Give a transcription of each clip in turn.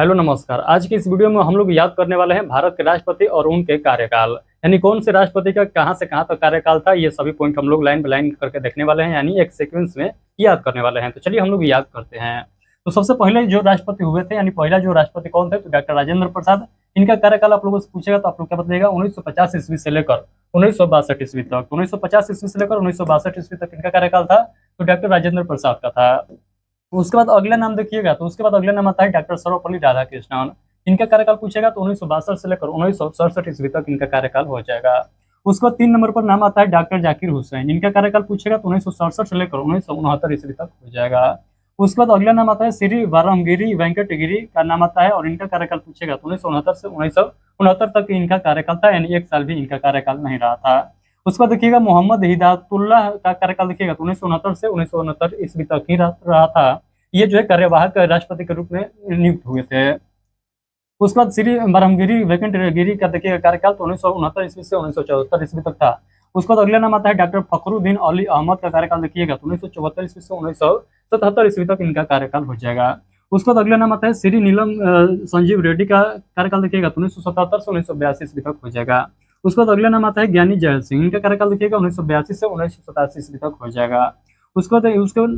Hello नमस्कार। आज की इस वीडियो में हम लोग याद करने वाले हैं भारत के राष्ट्रपति और उनके कार्यकाल, यानी कौन से राष्ट्रपति का कहां से कहां तक कार्यकाल था। ये सभी पॉइंट हम लोग लाइन बाय लाइन करके देखने वाले हैं, यानी एक सीक्वेंस में याद करने वाले हैं। तो चलिए हम लोग याद करते हैं। तो सबसे पहले जो राष्ट्रपति हुए थे, यानी पहला जो राष्ट्रपति कौन थे, तो डॉक्टर राजेंद्र प्रसाद। इनका कार्यकाल आप लोगों से पूछेगा तो आप लोग क्या बताइएगा, 1950 ईस्वी से लेकर 1962 ईस्वी तक। 1950 ईस्वी से लेकर 1962 ईस्वी तक इनका कार्यकाल था, तो डॉक्टर राजेंद्र प्रसाद का था। उसके बाद अगला नाम देखिएगा, तो उसके बाद अगला नाम आता है डॉक्टर सर्वपल्ली राधाकृष्णन। इनका कार्यकाल पूछेगा तो 1962 से लेकर 1967 ईस्वी तक इनका कार्यकाल हो जाएगा। उसके बाद 3 नंबर पर नाम आता है डॉक्टर जाकिर हुसैन। इनका कार्यकाल पूछेगा तो 1967 से लेकर 1969 ईस्वी तक हो जाएगा। उसके बाद अगला नाम आता है श्री वारमगिरी वेंकटगिरी का नाम आता है, और इनका कार्यकाल पूछेगा तो 1969 से 1969 तक इनका कार्यकाल था, यानी 1 साल भी इनका कार्यकाल नहीं रहा था। उसके बाद देखिएगा मोहम्मद हिदायतुल्लाह का कार्यकाल देखिएगा तो 1969 से 1969 ईस्वी तक ही रहा था। ये जो है कार्यवाहक राष्ट्रपति के रूप में नियुक्त हुए थे। उसके बाद श्री ब्रह्मगिरी वेंकटगिरी का देखिएगा कार्यकाल तो 1969 ईस्वी से 1974 ईस्वी तक था। उसके बाद अगला नाम आता है डॉक्टर फखरुद्दीन अली अहमद का कार्यकाल देखिएगा तो 1974 ईस्वी से 1977 ईस्वी तक इनका कार्यकाल हो जाएगा। उसके बाद अगला नाम आता है श्री नीलम संजीव रेड्डी का कार्यकाल देखिएगा तो 1977 से 1982 ईस्वी तक हो जाएगा। उसके बाद अगला नाम आता है ज्ञानी जैल सिंह। इनका कार्यकाल देखिएगा 1982 से 1987 ईस्वी तक हो जाएगा। उसके बाद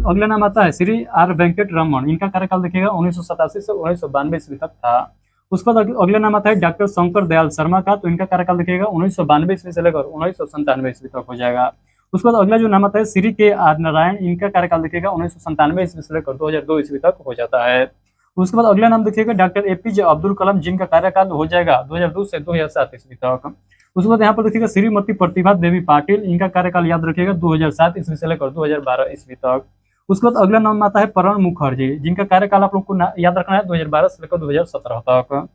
अगला नाम आता है श्री आर वेंकट रमन। इनका कार्यकाल देखिएगा 1987 से 1992 ईस्वी तक था। उसके बाद अगला नाम आता है डॉक्टर शंकर दयाल शर्मा का, तो इनका कार्यकाल देखिएगा 1992 ईस्वी से लेकर 1997 ईस्वी तक हो जाएगा। उसके बाद अगला जो नाम आता है श्री के आर नारायण। इनका कार्यकाल देखिएगा 1997 ईस्वी से लेकर 2002 ईस्वी तक हो जाता है। उसके बाद अगला नाम देखिएगा डॉक्टर एपीजे अब्दुल कलाम, जिनका कार्यकाल हो जाएगा 2002 से 2007 ईस्वी तक। उसके बाद यहाँ पर देखिएगा श्रीमती प्रतिभा देवी पाटिल। इनका कार्यकाल याद रखिएगा 2007 ईस्वी से लेकर 2012 ईस्वी तक। उसके बाद अगला नाम आता है प्रणब मुखर्जी, जिनका कार्यकाल आप लोग को याद रखना है 2012 से लेकर 2017 तक।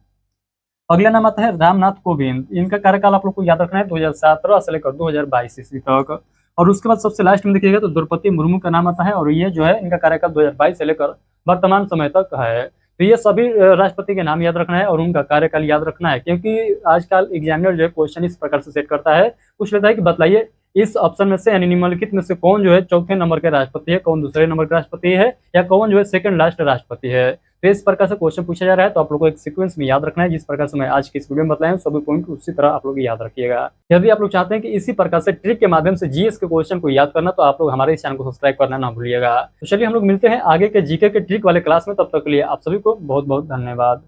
अगला नाम आता है रामनाथ कोविंद। इनका कार्यकाल आप लोग को याद रखना है 2017 से लेकर 2022 ईस्वी तक। और उसके बाद सबसे लास्ट में देखिएगा तो द्रौपदी मुर्मू का नाम आता है, और ये जो है इनका कार्यकाल 2022 से लेकर वर्तमान समय तक है। तो ये सभी राष्ट्रपति के नाम याद रखना है और उनका कार्यकाल याद रखना है, क्योंकि आजकल एग्जामिनर जो है क्वेश्चन इस प्रकार से सेट करता है, पूछ लेता है कि बतलाइए इस ऑप्शन में से, यानी निम्नलिखित में से कौन जो है चौथे नंबर के राष्ट्रपति है, कौन दूसरे नंबर के राष्ट्रपति है, या कौन जो है सेकंड लास्ट राष्ट्रपति है। तो इस प्रकार से क्वेश्चन पूछा जा रहा है, तो आप लोग को एक सीक्वेंस में याद रखना है। जिस प्रकार से मैं आज की इस वीडियो में बताया हूं, सभी पॉइंट उसी तरह आप लोग याद रखिएगा। यदि आप लोग चाहते हैं कि इसी प्रकार से ट्रिक के माध्यम से जीएस के क्वेश्चन को याद करना, तो आप लोग हमारे इस चैनल को सब्सक्राइब करना ना भूलिएगा। तो चलिए हम लोग मिलते हैं आगे के जीके के ट्रिक वाले क्लास में। तब तक के लिए आप सभी को बहुत बहुत धन्यवाद।